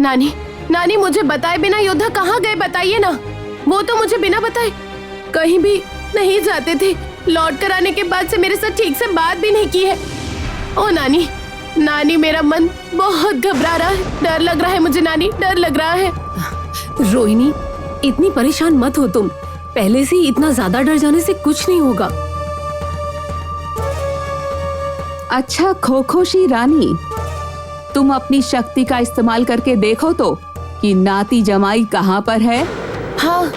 नानी, नानी मुझे बताए बिना योद्धा कहाँ गए बताइए ना। वो तो मुझे बिना बताए कहीं भी नहीं जाते थे। लौट कर आने के बाद से मेरे साथ ठीक से बात भी नहीं की है। ओ नानी, नानी मेरा मन बहुत घबरा रहा है, डर लग रहा है मुझे नानी, डर लग रहा है। रोहिणी, इतनी परेशान मत हो तुम। पहले से ही इतना ज्यादा डर जाने से कुछ नहीं होगा। अच्छा खोखोशी रानी, तुम अपनी शक्ति का इस्तेमाल करके देखो तो कि नाती जमाई कहाँ पर है। हाँ,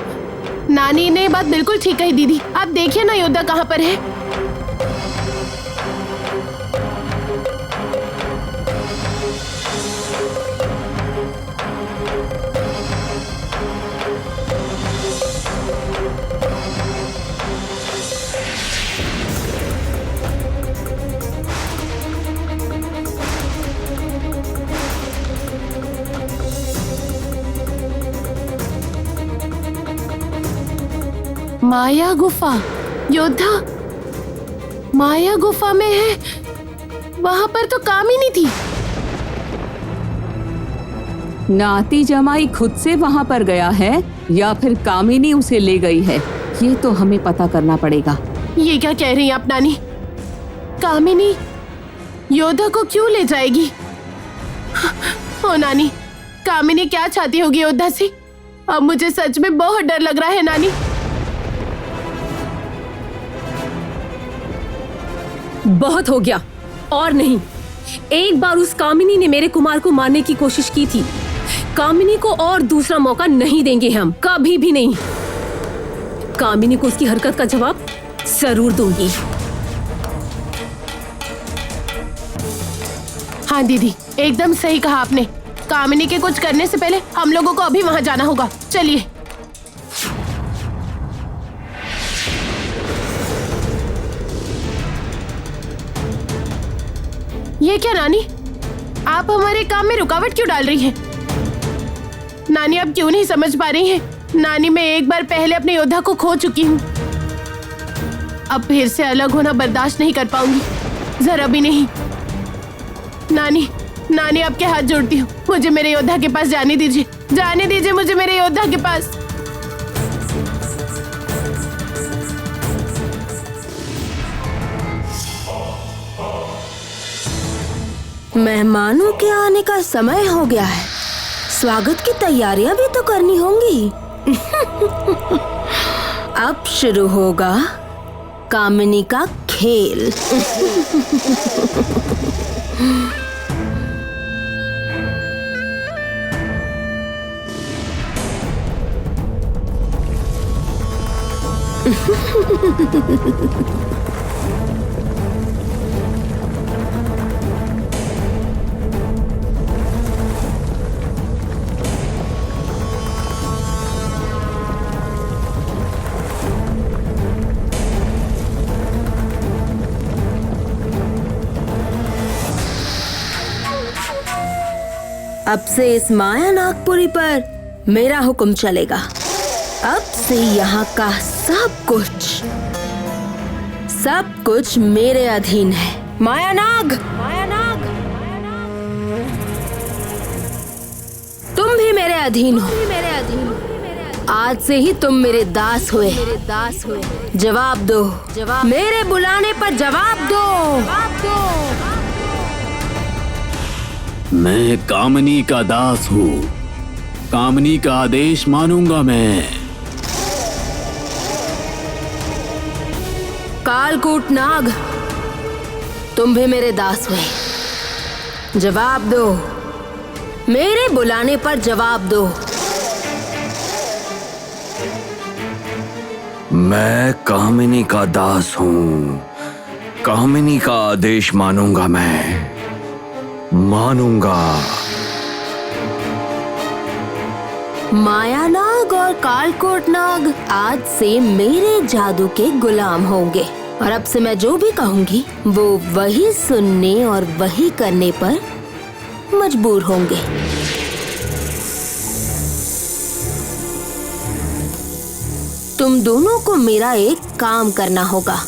नानी ने बात बिल्कुल ठीक कही दीदी। आप देखिए ना योद्धा कहाँ पर है। माया गुफा, योद्धा माया गुफा में है। वहां पर तो कामिनी थी। नाती जमाई खुद से वहाँ पर गया है या फिर कामिनी उसे ले गई है, ये तो हमें पता करना पड़ेगा। ये क्या कह रही हैं आप नानी? कामिनी योद्धा को क्यों ले जाएगी? ओ नानी, कामिनी क्या चाहती होगी योद्धा से? अब मुझे सच में बहुत डर लग रहा है नानी। बहुत हो गया और नहीं। एक बार उस कामिनी ने मेरे कुमार को मारने की कोशिश की थी। कामिनी को और दूसरा मौका नहीं देंगे हम, कभी भी नहीं। कामिनी को उसकी हरकत का जवाब जरूर दूंगी। हाँ दीदी, एकदम सही कहा आपने। कामिनी के कुछ करने से पहले हम लोगों को अभी वहां जाना होगा। चलिए। ये क्या नानी, आप हमारे काम में रुकावट क्यों डाल रही हैं? नानी आप क्यों नहीं समझ पा रही हैं? नानी मैं एक बार पहले अपने योद्धा को खो चुकी हूँ। अब फिर से अलग होना बर्दाश्त नहीं कर पाऊंगी, जरा भी नहीं। नानी, नानी आपके हाथ जोड़ती हूँ, मुझे मेरे योद्धा के पास जाने दीजिए। जाने दीजिए मुझे मेरे योद्धा के पास। मेहमानों के आने का समय हो गया है। स्वागत की तैयारियां भी तो करनी होंगी। अब शुरू होगा कामिनी का खेल। अब से इस माया नागपुरी पर मेरा हुक्म चलेगा। अब से यहाँ का सब कुछ मेरे अधीन है। माया नाग, तुम भी मेरे अधीन हो। आज से ही तुम मेरे दास हुए। जवाब दो, मेरे बुलाने पर जवाब दो। मैं कामिनी का दास हूँ, कामिनी का आदेश मानूंगा मैं। कालकूट नाग, तुम भी मेरे दास हुए। जवाब दो, मेरे बुलाने पर जवाब दो। मैं कामिनी का दास हूँ, कामिनी का आदेश मानूंगा मैं। माया नाग और कालकोट नाग आज से मेरे जादू के गुलाम होंगे और अब से मैं जो भी कहूंगी वो वही सुनने और वही करने पर मजबूर होंगे। तुम दोनों को मेरा एक काम करना होगा।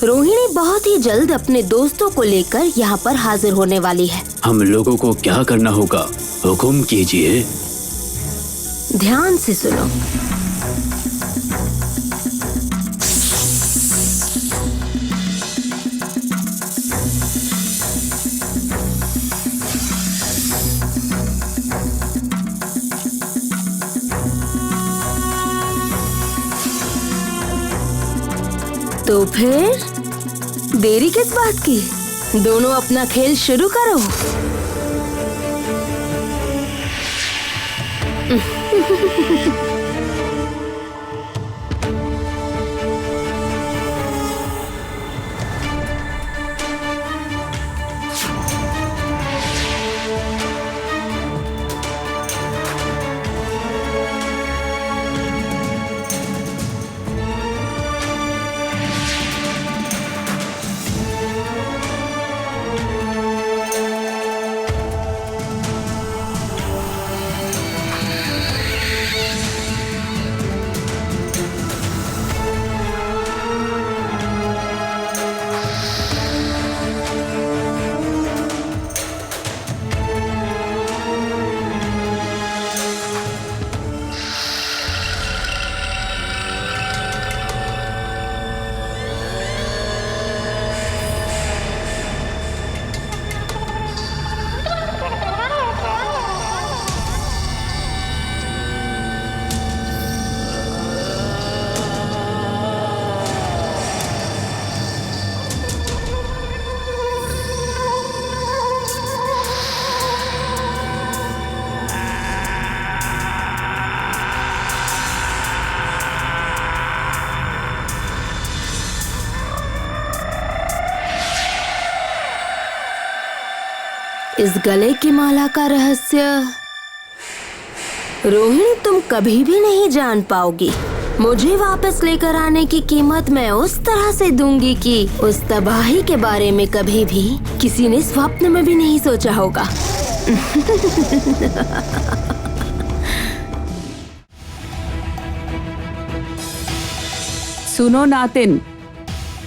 रोहिणी बहुत ही जल्द अपने दोस्तों को लेकर यहाँ पर हाजिर होने वाली है हम लोगों को क्या करना होगा, हुक्म कीजिए। ध्यान से सुनो। तो फिर देरी किस बात की? दोनों अपना खेल शुरू करो। इस गले की माला का रहस्य रोहिणी तुम कभी भी नहीं जान पाओगी। मुझे वापस लेकर आने की कीमत मैं उस तरह से दूंगी कि उस तबाही के बारे में कभी भी किसी ने स्वप्न में भी नहीं सोचा होगा। सुनो नातिन,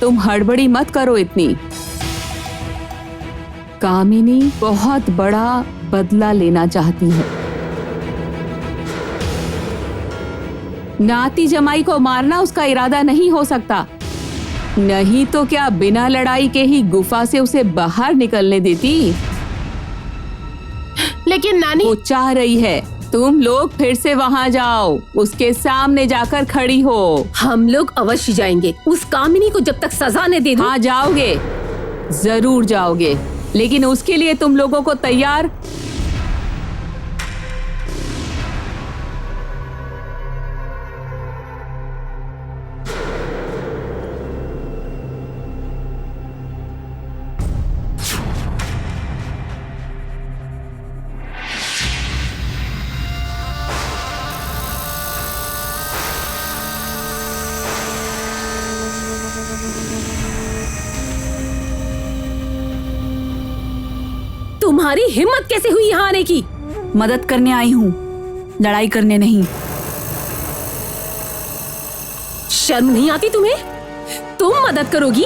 तुम हड़बड़ी मत करो इतनी। कामिनी बहुत बड़ा बदला लेना चाहती है। नाती जमाई को मारना उसका इरादा नहीं हो सकता, नहीं तो क्या बिना लड़ाई के ही गुफा से उसे बाहर निकलने देती। लेकिन नानी, वो चाह रही है तुम लोग फिर से वहाँ जाओ, उसके सामने जाकर खड़ी हो। हम लोग अवश्य जाएंगे। उस कामिनी को जब तक सजा न दे दूं। हाँ जाओगे, जरूर जाओगे, लेकिन उसके लिए तुम लोगों को तैयार तुम्हारी हिम्मत कैसे हुई यहाँ आने की? मदद करने आई हूँ, लड़ाई करने नहीं। शर्म नहीं आती तुम्हें? तुम मदद करोगी?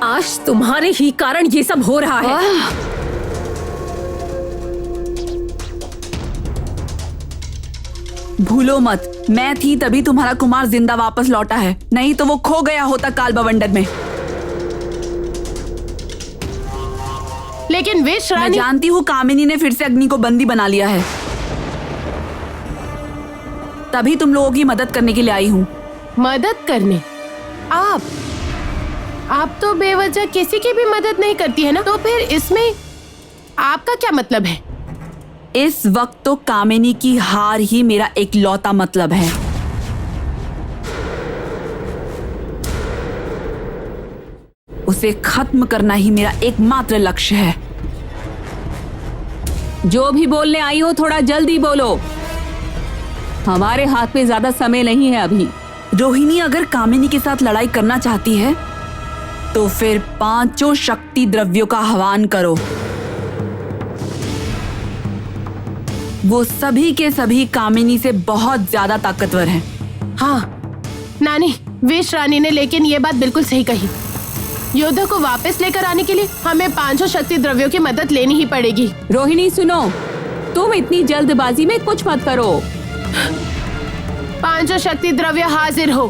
आज तुम्हारे ही कारण ये सब हो रहा है। भूलो मत, मैं थी तभी तुम्हारा कुमार जिंदा वापस लौटा है, नहीं तो वो खो गया होता काल बवंडर में। लेकिन विश मैं रानी, जानती हूँ कामिनी ने फिर से अग्नि को बंदी बना लिया है, तभी तुम लोगों की मदद करने के लिए आई हूँ। मदद करने? आप तो बेवजह किसी की भी मदद नहीं करती है ना, तो फिर इसमें आपका क्या मतलब है? इस वक्त तो कामिनी की हार ही मेरा एकलौता मतलब है। उसे खत्म करना ही मेरा एकमात्र लक्ष्य है। जो भी बोलने आई हो थोड़ा जल्दी बोलो, हमारे हाथ में ज्यादा समय नहीं है अभी। रोहिणी अगर कामिनी के साथ लड़ाई करना चाहती है तो फिर 5 शक्ति द्रव्यों का आह्वान करो। वो सभी के सभी कामिनी से बहुत ज्यादा ताकतवर हैं। हाँ नानी, विश रानी ने लेकिन ये बात बिल्कुल सही कही। योद्धा को वापस लेकर आने के लिए हमें 5 शक्ति द्रव्यों की मदद लेनी ही पड़ेगी। रोहिणी सुनो, तुम इतनी जल्दबाजी में कुछ मत करो। 5 शक्ति द्रव्य हाजिर हो,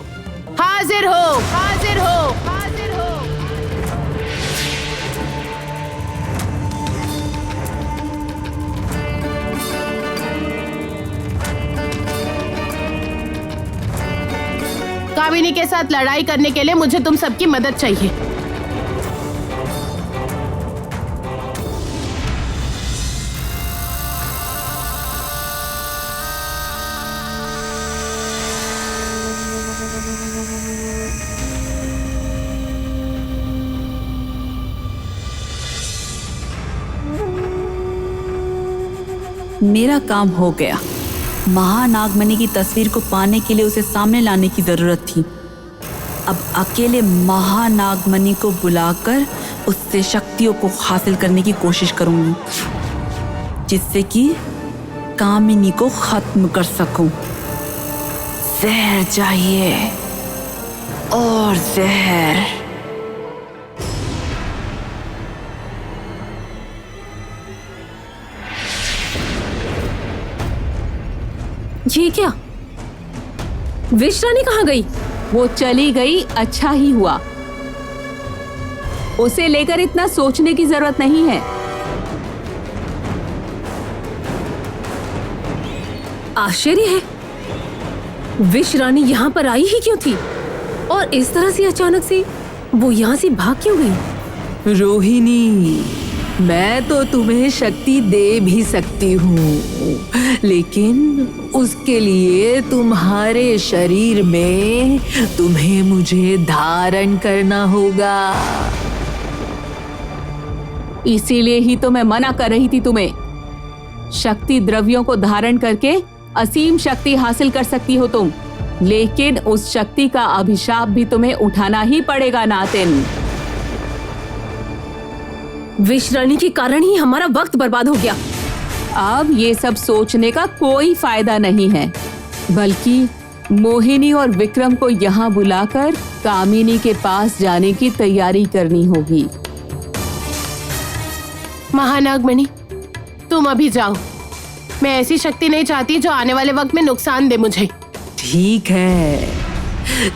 हाजिर हो, हाजिर हो, हाजिर हो। कामिनी के साथ लड़ाई करने के लिए मुझे तुम सबकी मदद चाहिए। मेरा काम हो गया। महानागमणि की तस्वीर को पाने के लिए उसे सामने लाने की जरूरत थी। अब अकेले महानागमणि को बुलाकर उससे शक्तियों को हासिल करने की कोशिश करूंगी, जिससे कि कामिनी को खत्म कर सकूं। जहर चाहिए और जहर। ये क्या? विश रानी कहाँ गई? वो चली गई, अच्छा ही हुआ। उसे लेकर इतना सोचने की जरूरत नहीं है। आश्चर्य है, विश रानी यहाँ पर आई ही क्यों थी? और इस तरह से अचानक से वो यहाँ से भाग क्यों गई? रोहिणी, मैं तो तुम्हें शक्ति दे भी सकती हूँ, लेकिन उसके लिए तुम्हारे शरीर में तुम्हें मुझे धारण करना होगा। इसीलिए ही तो मैं मना कर रही थी तुम्हें। शक्ति द्रव्यों को धारण करके असीम शक्ति हासिल कर सकती हो तुम, लेकिन उस शक्ति का अभिशाप भी तुम्हें उठाना ही पड़ेगा नातिन। विश रानी के कारण ही हमारा वक्त बर्बाद हो गया। अब ये सब सोचने का कोई फायदा नहीं है, बल्कि मोहिनी और विक्रम को यहाँ बुलाकर कामिनी के पास जाने की तैयारी करनी होगी। महानागमणि, तुम अभी जाओ। मैं ऐसी शक्ति नहीं चाहती जो आने वाले वक्त में नुकसान दे मुझे। ठीक है,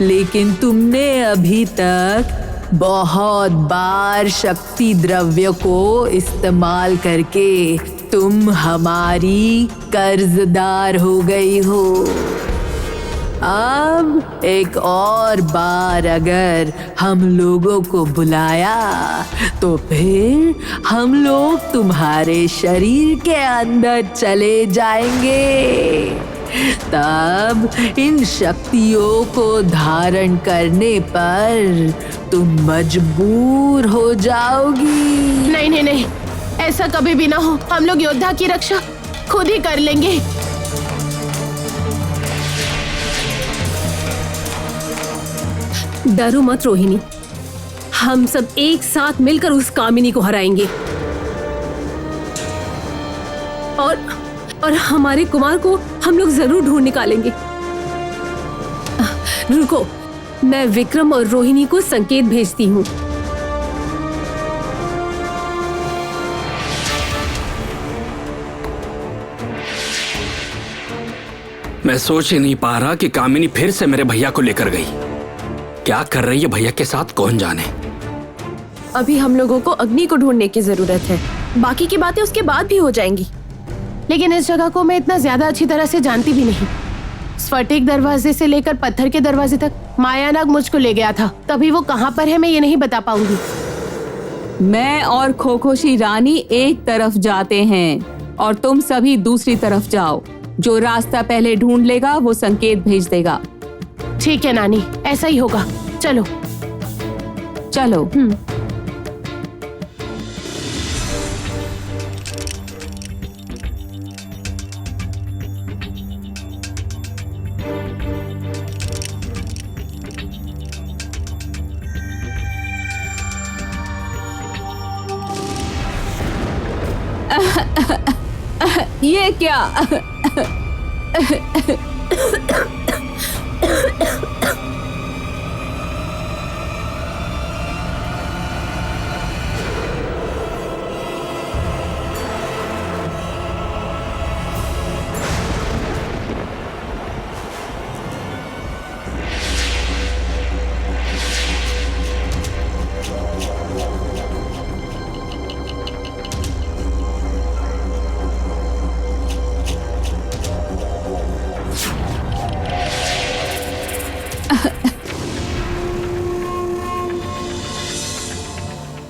लेकिन तुमने अभी तक बहुत बार शक्ति द्रव्य को इस्तेमाल करके तुम हमारी कर्जदार हो गई हो। अब एक और बार अगर हम लोगों को बुलाया तो फिर हम लोग तुम्हारे शरीर के अंदर चले जाएंगे। तब इन शक्तियों को धारण करने पर तुम मजबूर हो जाओगी। नहीं नहीं नहीं, ऐसा कभी भी ना हो। हम लोग योद्धा की रक्षा खुद ही कर लेंगे। डरो मत रोहिणी, हम सब एक साथ मिलकर उस कामिनी को हराएंगे और हमारे कुमार को हम लोग जरूर ढूंढ निकालेंगे। रुको, मैं विक्रम और रोहिणी को संकेत भेजती हूँ। मैं सोच ही नहीं पा रहा कि कामिनी फिर से मेरे भैया को लेकर गई। क्या कर रही है भैया के साथ, कौन जाने। अभी हम लोगों को अग्नि को ढूंढने की जरूरत है। बाकी की बातें उसके बाद भी हो जाएंगी। लेकिन इस जगह को मैं इतना ज्यादा अच्छी तरह से जानती भी नहीं। स्फटिक दरवाजे से लेकर पत्थर के दरवाजे तक मायानाग मुझको ले गया था। तभी वो कहाँ पर है मैं ये नहीं बता पाऊंगी। मैं और खोखोशी रानी एक तरफ जाते हैं और तुम सभी दूसरी तरफ जाओ। जो रास्ता पहले ढूंढ लेगा वो संकेत भेज देगा। ठीक है नानी, ऐसा ही होगा। चलो चलो। ये क्या?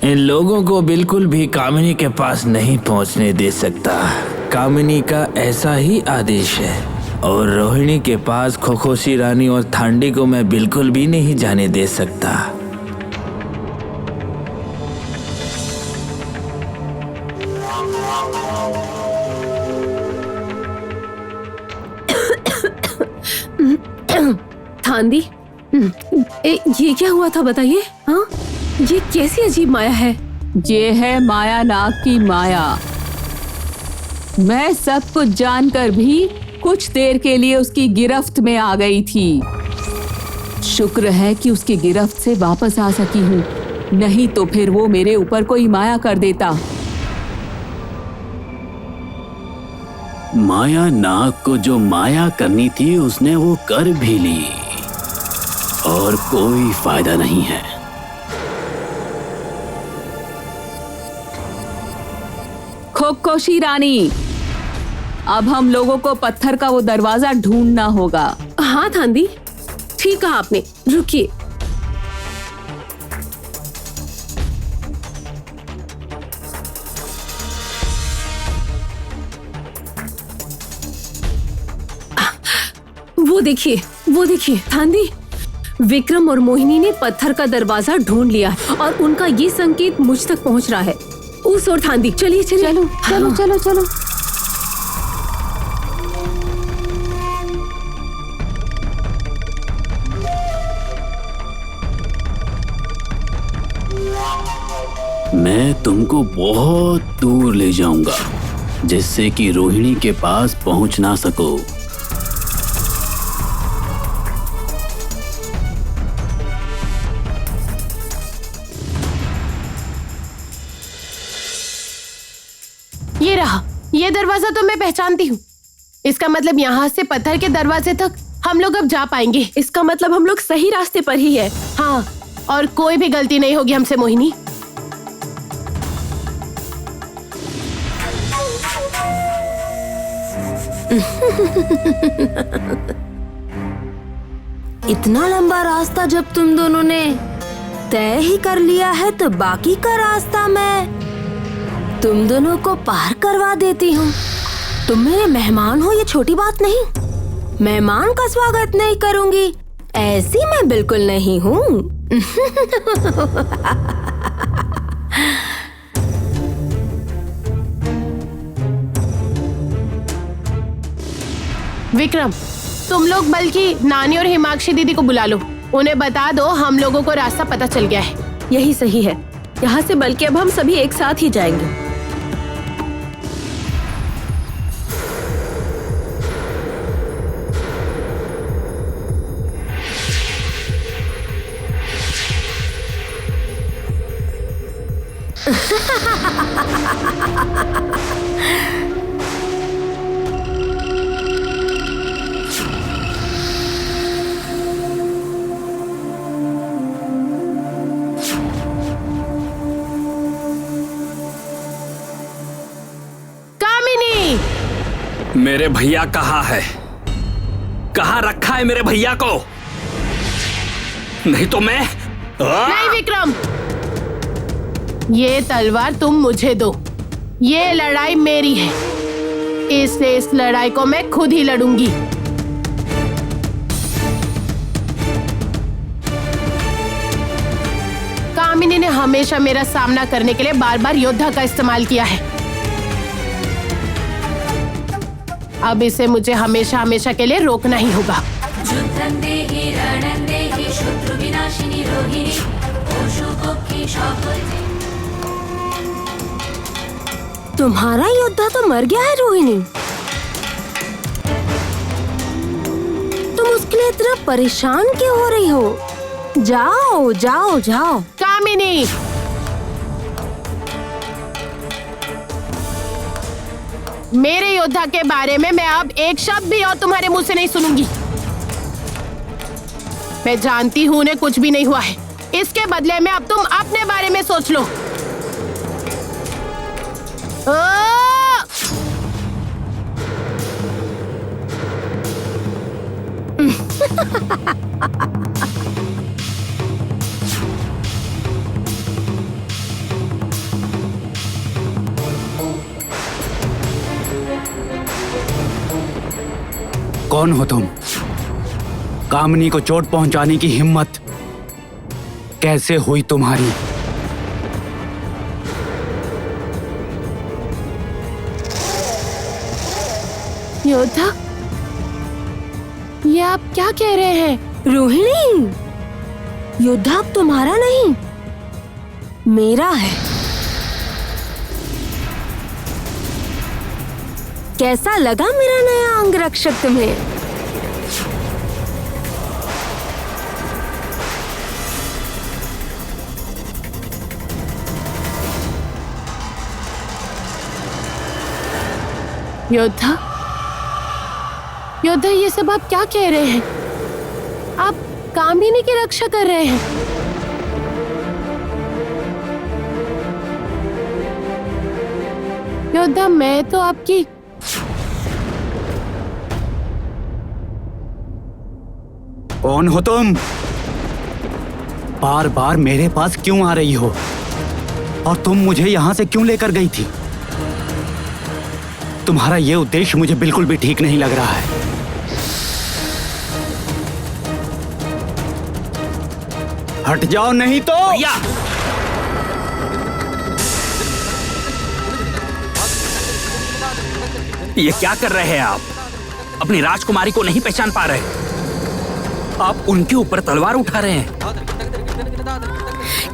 इन लोगों को बिल्कुल भी कामिनी के पास नहीं पहुंचने दे सकता। कामिनी का ऐसा ही आदेश है। और रोहिणी के पास खोखोशी रानी और थांडी को मैं बिल्कुल भी नहीं जाने दे सकता। थांदी, ये क्या हुआ था बताइए? हाँ, ये कैसी अजीब माया है? ये है माया नाग की माया। मैं सब कुछ जानकर भी कुछ देर के लिए उसकी गिरफ्त में आ गई थी। शुक्र है कि उसकी गिरफ्त से वापस आ सकी हूँ, नहीं तो फिर वो मेरे ऊपर कोई माया कर देता। माया नाग को जो माया करनी थी उसने वो कर भी ली और कोई फायदा नहीं है। खोखोशी रानी, अब हम लोगों को पत्थर का वो दरवाजा ढूंढना होगा। हाँ थांदी, ठीक कहा आपने। रुकिए, वो देखिए थांदी, विक्रम और मोहिनी ने पत्थर का दरवाजा ढूंढ लिया है और उनका ये संकेत मुझ तक पहुंच रहा है। उस और थांदी, चलिए चलिए, चलो चलो चलो चलो। मैं तुमको बहुत दूर ले जाऊंगा जिससे कि रोहिणी के पास पहुंच ना सको। ये रहा, ये दरवाजा तो मैं पहचानती हूँ। इसका मतलब यहाँ से पत्थर के दरवाजे तक हम लोग अब जा पाएंगे। इसका मतलब हम लोग सही रास्ते पर ही है। हाँ, और कोई भी गलती नहीं होगी हमसे मोहिनी। इतना लंबा रास्ता जब तुम दोनों ने तय ही कर लिया है तो बाकी का रास्ता मैं तुम दोनों को पार करवा देती हूँ। तुम मेरे मेहमान हो, ये छोटी बात नहीं। मेहमान का स्वागत नहीं करूंगी, ऐसी मैं बिल्कुल नहीं हूँ। विक्रम, तुम लोग बल्कि नानी और हिमाक्षी दीदी को बुला लो। उन्हें बता दो हम लोगों को रास्ता पता चल गया है। यही सही है। यहाँ से बल्कि अब हम सभी एक साथ ही जाएंगे। मेरे भैया कहाँ है? कहाँ रखा है मेरे भैया को? नहीं तो मैं नहीं विक्रम, ये तलवार तुम मुझे दो। ये लड़ाई मेरी है, इसलिए इस लड़ाई को मैं खुद ही लड़ूंगी। कामिनी ने हमेशा मेरा सामना करने के लिए बार बार योद्धा का इस्तेमाल किया है। अब इसे मुझे हमेशा हमेशा के लिए रोकना ही होगा। तुम्हारा योद्धा तो मर गया है रोहिणी। तुम उसके लिए इतना परेशान क्यों हो रही हो? जाओ जाओ जाओ। कामिनी, मेरे योद्धा के बारे में मैं अब एक शब्द भी और तुम्हारे मुंह से नहीं सुनूंगी। मैं जानती हूं उन्हें कुछ भी नहीं हुआ है। इसके बदले में अब तुम अपने बारे में सोच लो। कौन हो तुम? कामिनी को चोट पहुंचाने की हिम्मत कैसे हुई तुम्हारी? योद्धा, ये आप क्या कह रहे हैं? रोहिणी, योद्धा अब तुम्हारा नहीं, मेरा है। कैसा लगा मेरा नया अंगरक्षक तुम्हें? योद्धा, योद्धा, ये सब आप क्या कह रहे हैं? आप कामिनी की रक्षा कर रहे हैं। योद्धा, मैं तो आपकी कौन हो तुम? बार बार मेरे पास क्यों आ रही हो? और तुम मुझे यहां से क्यों लेकर गई थी? तुम्हारा ये उद्देश्य मुझे बिल्कुल भी ठीक नहीं लग रहा है। हट जाओ नहीं तो। भैया, ये क्या कर रहे हैं आप? अपनी राजकुमारी को नहीं पहचान पा रहे? आप उनके ऊपर तलवार उठा रहे हैं।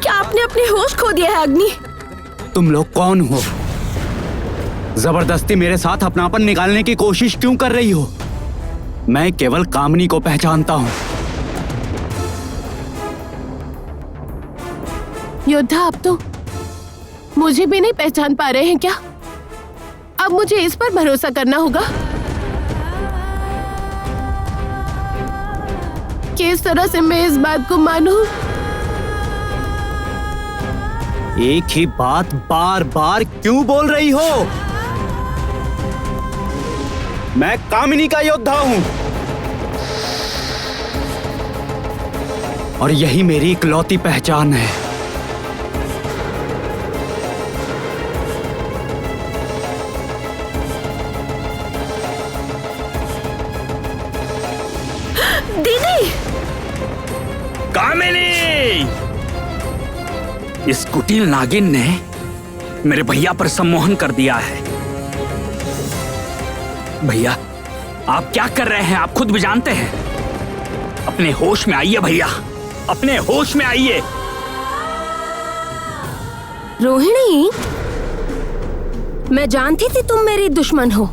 क्या आपने अपने होश खो दिया है अग्नि? तुम लोग कौन हो? जबरदस्ती मेरे साथ अपनापन निकालने की कोशिश क्यों कर रही हो? मैं केवल कामिनी को पहचानता हूं। योद्धा, आप तो मुझे भी नहीं पहचान पा रहे हैं क्या? अब मुझे इस पर भरोसा करना होगा। किस तरह से मैं इस बात को मानूं? एक ही बात बार बार क्यों बोल रही हो? मैं कामिनी का योद्धा हूं और यही मेरी इकलौती पहचान है। दीदी! कामिनी! इस कुटिल नागिन ने मेरे भैया पर सम्मोहन कर दिया है। भैया, आप क्या कर रहे हैं? आप खुद भी जानते हैं। अपने होश में आइए भैया, अपने होश में आइए। रोहिणी, मैं जानती थी तुम मेरी दुश्मन हो,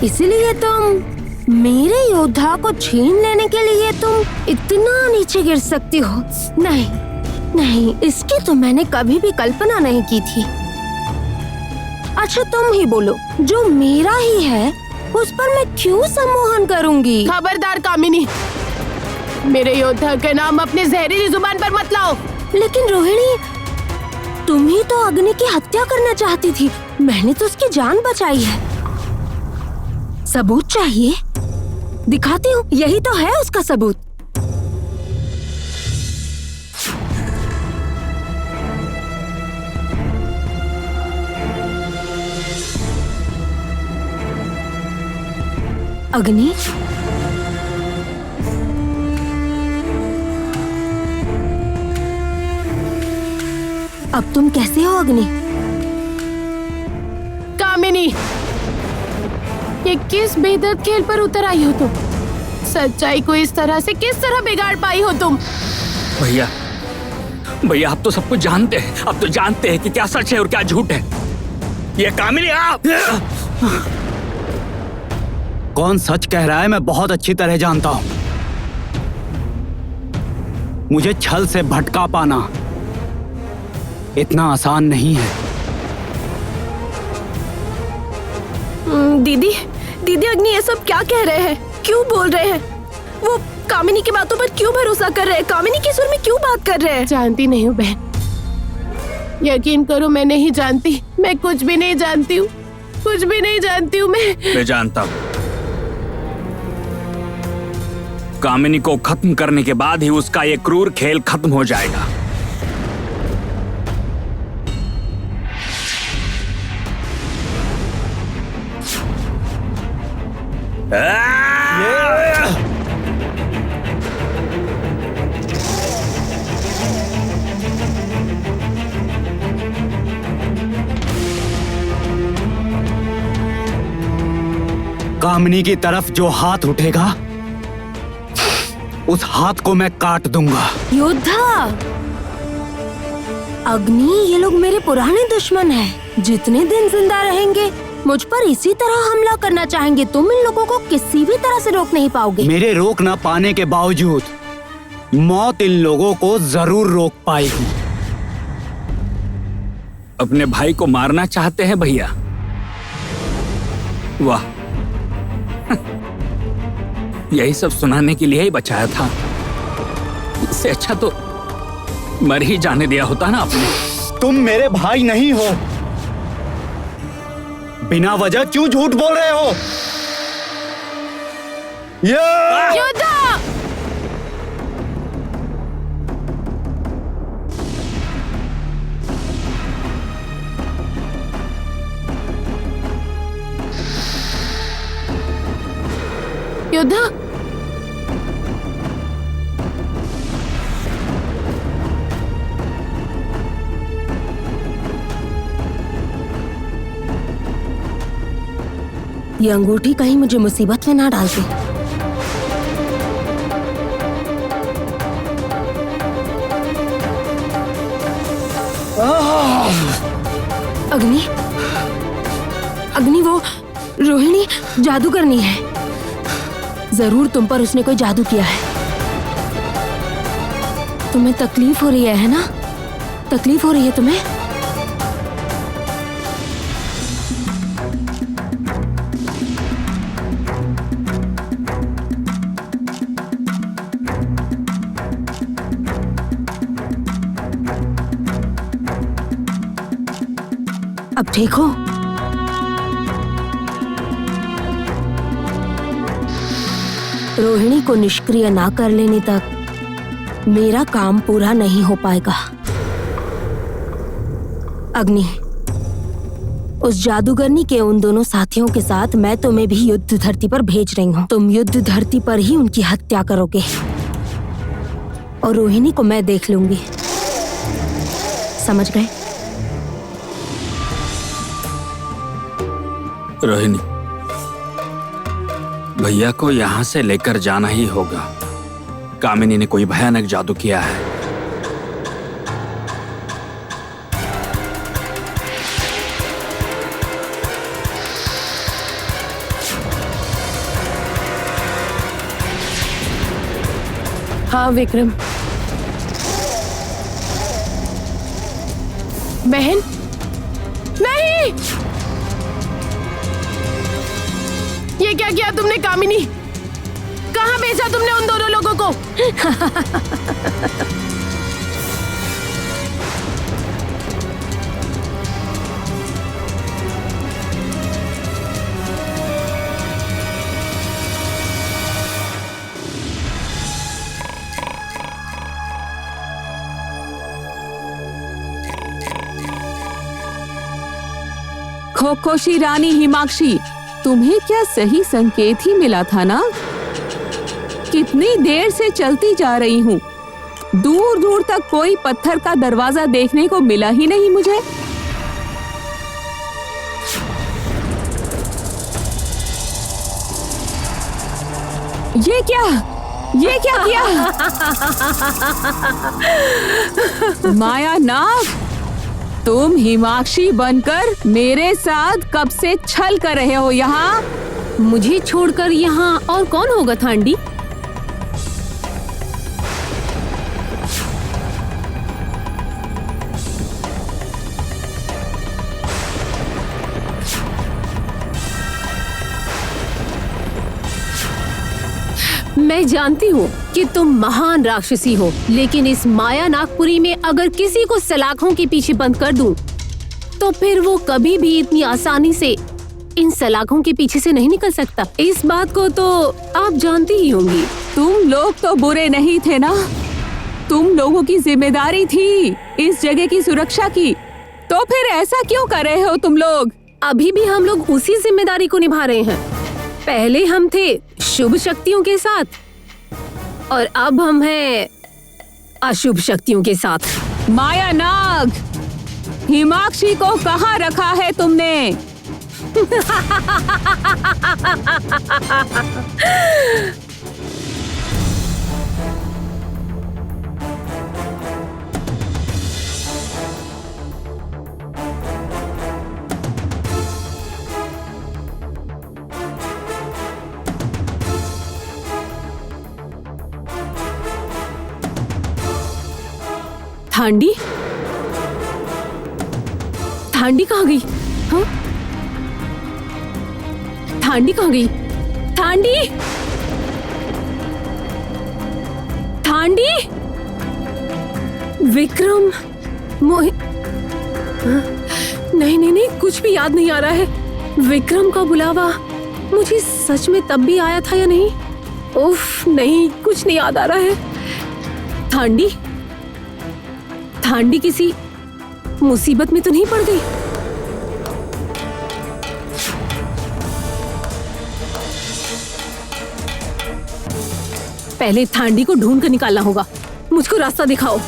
इसीलिए तुम मेरे योद्धा को छीन लेने के लिए तुम इतना नीचे गिर सकती हो। नहीं नहीं, इसकी तो मैंने कभी भी कल्पना नहीं की थी। अच्छा तुम ही बोलो, जो मेरा ही है उस पर मैं क्यों सम्मोहन करूंगी? खबरदार कामिनी, मेरे योद्धा के नाम अपने जहरीली जुबान पर मत लाओ। लेकिन रोहिणी, तुम ही तो अग्नि की हत्या करना चाहती थी। मैंने तो उसकी जान बचाई है। सबूत चाहिए? दिखाती हूँ, यही तो है उसका सबूत। अग्नि, अब तुम कैसे हो अग्नि? कामिनी, ये किस बेदर्द खेल पर उतर आई हो तुम? सच्चाई को इस तरह से किस तरह बिगाड़ पाई हो तुम? भैया, भैया, आप तो सब कुछ जानते हैं। आप तो जानते हैं कि क्या सच है और क्या झूठ है। ये कामिनी आप... कौन सच कह रहा है मैं बहुत अच्छी तरह जानता हूं। मुझे छल से भटका पाना इतना आसान नहीं है। दीदी, दीदी, अग्नि ये सब क्या कह रहे हैं? क्यों बोल रहे हैं? वो कामिनी की बातों पर क्यों भरोसा कर रहे हैं? कामिनी के सुर में क्यों बात कर रहे हैं? जानती नहीं हूँ बहन, यकीन करो मैं नहीं जानती। मैं कुछ भी नहीं जानती हूँ, कुछ भी नहीं जानती हूँ। मैं जानता हूँ। कामिनी को खत्म करने के बाद ही उसका ये क्रूर खेल खत्म हो जाएगा। कामिनी की तरफ जो हाथ उठेगा उस हाथ को मैं काट दूंगा। योद्धा, अग्नि, ये लोग मेरे पुराने दुश्मन हैं। जितने दिन जिंदा रहेंगे मुझ पर इसी तरह हमला करना चाहेंगे। तुम इन लोगों को किसी भी तरह से रोक नहीं पाओगे। मेरे रोक ना पाने के बावजूद मौत इन लोगों को जरूर रोक पाएगी। अपने भाई को मारना चाहते हैं भैया? वाह, यही सब सुनाने के लिए ही बचाया था। इससे अच्छा तो मर ही जाने दिया होता ना आपने। तुम मेरे भाई नहीं हो, बिना वजह क्यों झूठ बोल रहे हो? योद्धा! योद्धा, ये अंगूठी कहीं मुझे मुसीबत में ना डाल दे। अग्नि, अग्नि, वो रोहिणी जादूगरनी है। जरूर तुम पर उसने कोई जादू किया है। तुम्हें तकलीफ हो रही है ना? तकलीफ हो रही है तुम्हें? अब ठीक हो? रोहिणी को निष्क्रिय ना कर लेने तक मेरा काम पूरा नहीं हो पाएगा। अग्नि, उस जादूगरनी के उन दोनों साथियों के साथ मैं तुम्हें भी युद्ध धरती पर भेज रही हूँ। तुम युद्ध धरती पर ही उनकी हत्या करोगे और रोहिणी को मैं देख लूंगी। समझ गए? रोहिणी, भैया को यहाँ से लेकर जाना ही होगा। कामिनी ने कोई भयानक जादू किया है। हाँ विक्रम। बहन, नहीं! ये क्या किया तुमने कामिनी? कहाँ भेजा तुमने उन दोनों लोगों को? खोखोशी रानी हिमाक्षी, तुम्हें क्या सही संकेत ही मिला था ना? कितनी देर से चलती जा रही हूँ, दूर दूर तक कोई पत्थर का दरवाजा देखने को मिला ही नहीं मुझे। ये क्या किया? माया नाग, तुम हिमाक्षी बनकर मेरे साथ कब से छल कर रहे हो यहाँ? मुझे छोड़कर यहाँ और कौन होगा थांडी? मैं जानती हूँ कि तुम महान राक्षसी हो, लेकिन इस माया नागपुरी में अगर किसी को सलाखों के पीछे बंद कर दूं, तो फिर वो कभी भी इतनी आसानी से इन सलाखों के पीछे से नहीं निकल सकता। इस बात को तो आप जानती ही होंगी। तुम लोग तो बुरे नहीं थे ना, तुम लोगों की जिम्मेदारी थी इस जगह की सुरक्षा की, तो फिर ऐसा क्यों कर रहे हो तुम लोग? अभी भी हम लोग उसी जिम्मेदारी को निभा रहे हैं। पहले हम थे शुभ शक्तियों के साथ और अब हम हैं अशुभ शक्तियों के साथ। माया नाग, हिमाक्षी को कहाँ रखा है तुमने? थांडी थांडी कहाँ गई? हाँ? थांडी कहाँ गई? थांडी थांडी विक्रम मोहि हाँ? नहीं नहीं नहीं, कुछ भी याद नहीं आ रहा है। विक्रम का बुलावा मुझे सच में तब भी आया था या नहीं? उफ नहीं, कुछ नहीं याद आ रहा है। थांडी थांडी किसी मुसीबत में तो नहीं पड़ गई? पहले थांडी को ढूंढ कर निकालना होगा। मुझको रास्ता दिखाओ।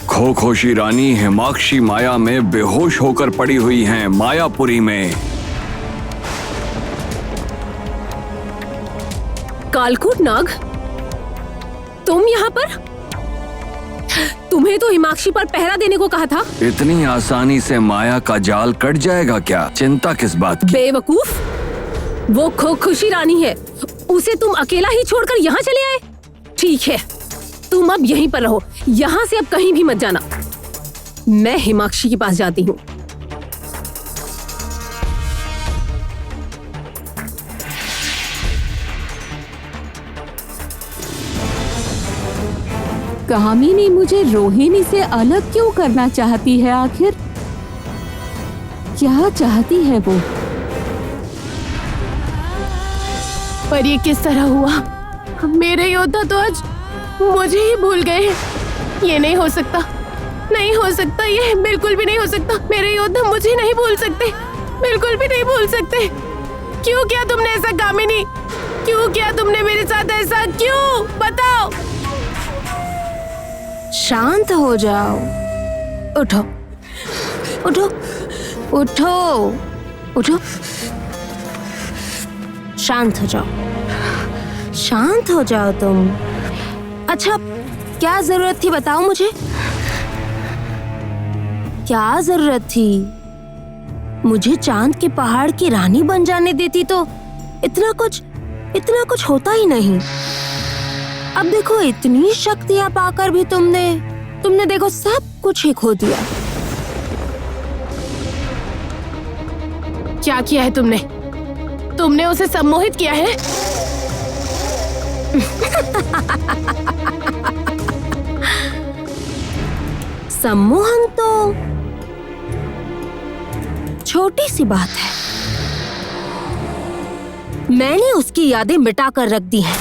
खोखोशी रानी हिमाक्षी माया में बेहोश होकर पड़ी हुई हैं मायापुरी में। कालकूट नाग, तुम यहाँ पर? तुम्हें तो हिमाक्षी पर पहरा देने को कहा था। इतनी आसानी से माया का जाल कट जाएगा क्या? चिंता किस बात की? बेवकूफ, वो खोखुशी रानी है, उसे तुम अकेला ही छोड़कर यहाँ चले आए। ठीक है, तुम अब यहीं पर रहो, यहाँ से अब कहीं भी मत जाना। मैं हिमाक्षी के पास जाती हूँ। कामिनी मुझे रोहिणी से अलग क्यों करना चाहती है? आखिर क्या चाहती है वो? पर ये किस तरह हुआ? मेरे योद्धा तो आज मुझे ही भूल गए हैं। ये नहीं हो सकता, नहीं हो सकता, ये बिल्कुल भी नहीं हो सकता। मेरे योद्धा मुझे नहीं भूल सकते, बिल्कुल भी नहीं भूल सकते। क्यों किया तुमने ऐसा कामिनी? क्यों किया तुमने मेरे साथ ऐसा? क्यों? बताओ। शांत हो जाओ। उठो उठो उठो उठो, शांत हो जाओ, शांत हो जाओ तुम। अच्छा, क्या जरूरत थी बताओ मुझे, क्या जरूरत थी? मुझे चांद के पहाड़ की रानी बन जाने देती तो इतना कुछ होता ही नहीं। अब देखो, इतनी शक्तियां पाकर भी तुमने देखो सब कुछ ही खो दिया। क्या किया है तुमने? तुमने उसे सम्मोहित किया है? सम्मोहन तो छोटी सी बात है। मैंने उसकी यादें मिटा कर रख दी हैं।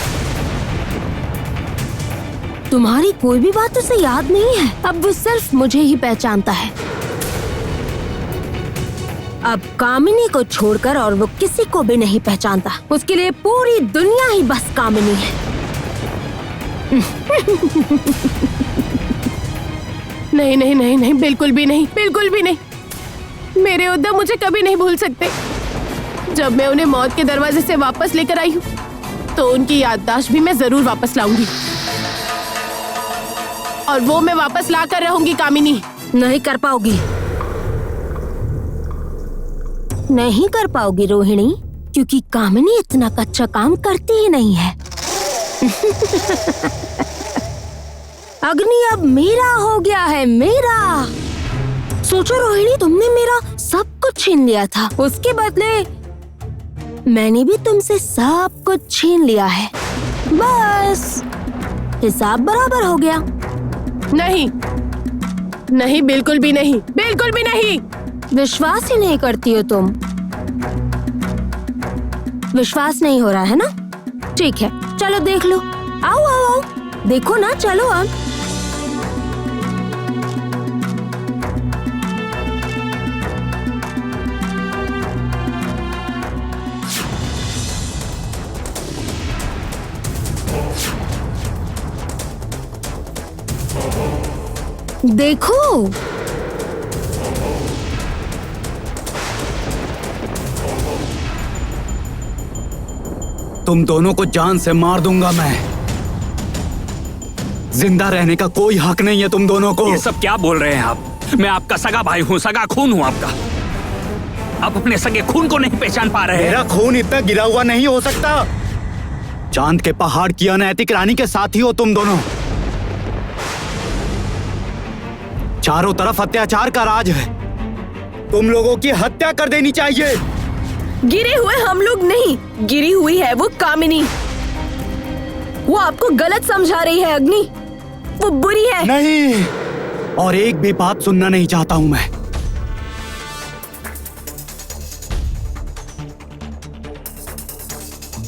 तुम्हारी कोई भी बात उसे याद नहीं है। अब वो सिर्फ मुझे ही पहचानता है। अब कामिनी को छोड़कर और वो किसी को भी नहीं पहचानता। उसके लिए पूरी दुनिया ही बस कामिनी है। नहीं नहीं नहीं नहीं, बिल्कुल भी नहीं, बिल्कुल भी नहीं। मेरे योद्धा मुझे कभी नहीं भूल सकते। जब मैं उन्हें मौत के दरवाजे से वापस लेकर आई हूँ तो उनकी याददाश्त भी मैं जरूर वापस लाऊंगी, और वो मैं वापस ला कर रहूंगी। कामिनी, नहीं कर पाओगी, नहीं कर पाओगी रोहिणी, क्योंकि कामिनी इतना कच्चा काम करती ही नहीं है। अग्नि अब मेरा हो गया है, मेरा। सोचो रोहिणी, तुमने मेरा सब कुछ छीन लिया था, उसके बदले मैंने भी तुमसे सब कुछ छीन लिया है। बस हिसाब बराबर हो गया। नहीं नहीं, बिल्कुल भी नहीं, बिल्कुल भी नहीं। विश्वास ही नहीं करती हो तुम। विश्वास नहीं हो रहा है ना? ठीक है, चलो देख लो। आओ आओ आओ, देखो ना, चलो अब। देखो, तुम दोनों को जान से मार दूंगा मैं। जिंदा रहने का कोई हक नहीं है तुम दोनों को। ये सब क्या बोल रहे हैं आप? मैं आपका सगा भाई हूँ, सगा खून हूँ आपका। आप अपने सगे खून को नहीं पहचान पा रहे हैं। मेरा खून इतना गिरा हुआ नहीं हो सकता। चांद के पहाड़ की अनैतिक रानी के साथी हो तुम दोनों। चारों तरफ अत्याचार का राज है। तुम लोगों की हत्या कर देनी चाहिए। गिरे हुए हम लोग नहीं, गिरी हुई है वो कामिनी। वो आपको गलत समझा रही है अग्नि। वो बुरी है। नहीं, और एक भी बात सुनना नहीं चाहता हूं मैं।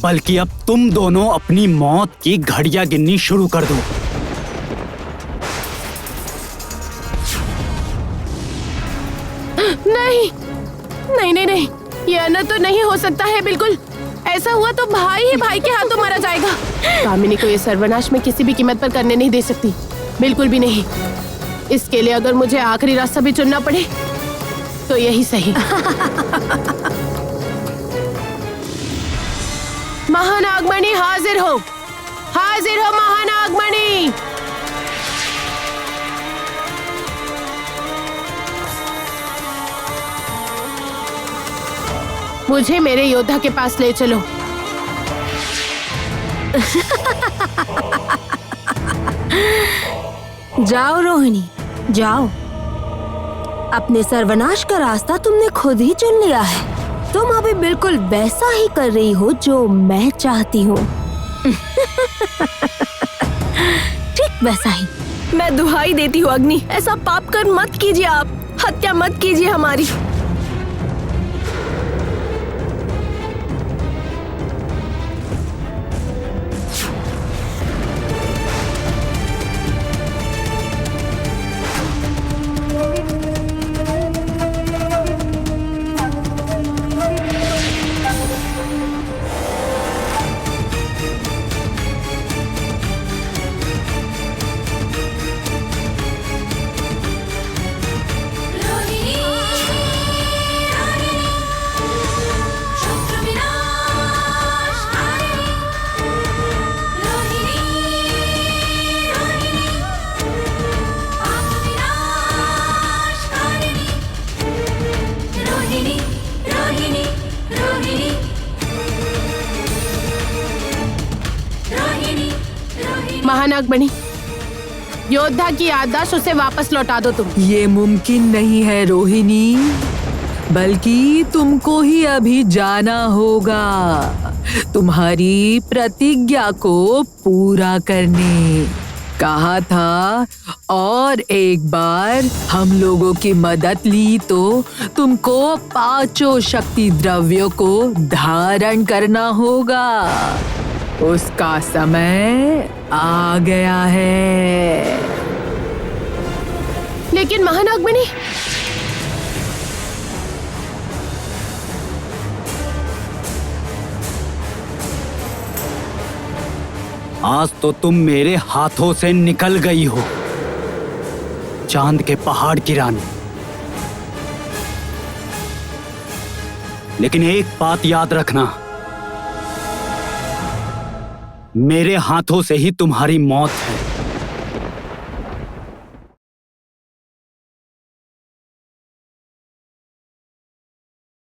बल्कि अब तुम दोनों अपनी मौत की घड़ियां गिननी शुरू कर दो। नहीं नहीं नहीं नहीं, ये अनर्थ तो नहीं हो सकता है। बिल्कुल ऐसा हुआ तो भाई ही भाई के हाथों मारा जाएगा। कामिनी को ये सर्वनाश में किसी भी कीमत पर करने नहीं दे सकती, बिल्कुल भी नहीं। इसके लिए अगर मुझे आखिरी रास्ता भी चुनना पड़े तो यही सही। महानागमणि हाजिर हो, हाजिर हो महानागमणि। मुझे मेरे योद्धा के पास ले चलो। जाओ रोहिणी, जाओ। अपने सर्वनाश का रास्ता तुमने खुद ही चुन लिया है। तुम अभी बिल्कुल वैसा ही कर रही हो जो मैं चाहती हूँ। ठीक वैसा ही। मैं दुहाई देती हूँ अग्नि, ऐसा पाप कर मत कीजिए आप। हत्या मत कीजिए हमारी। महानागमणि, योद्धा की याददाश्त उसे वापस लौटा दो तुम। ये मुमकिन नहीं है रोहिणी, बल्कि तुमको ही अभी जाना होगा तुम्हारी प्रतिज्ञा को पूरा करने। कहा था और एक बार हम लोगों की मदद ली तो तुमको 5 शक्ति द्रव्यों को धारण करना होगा। उसका समय आ गया है। लेकिन महानागमणि, आज तो तुम मेरे हाथों से निकल गई हो, चांद के पहाड़ की रानी। लेकिन एक बात याद रखना, मेरे हाथों से ही तुम्हारी मौत है।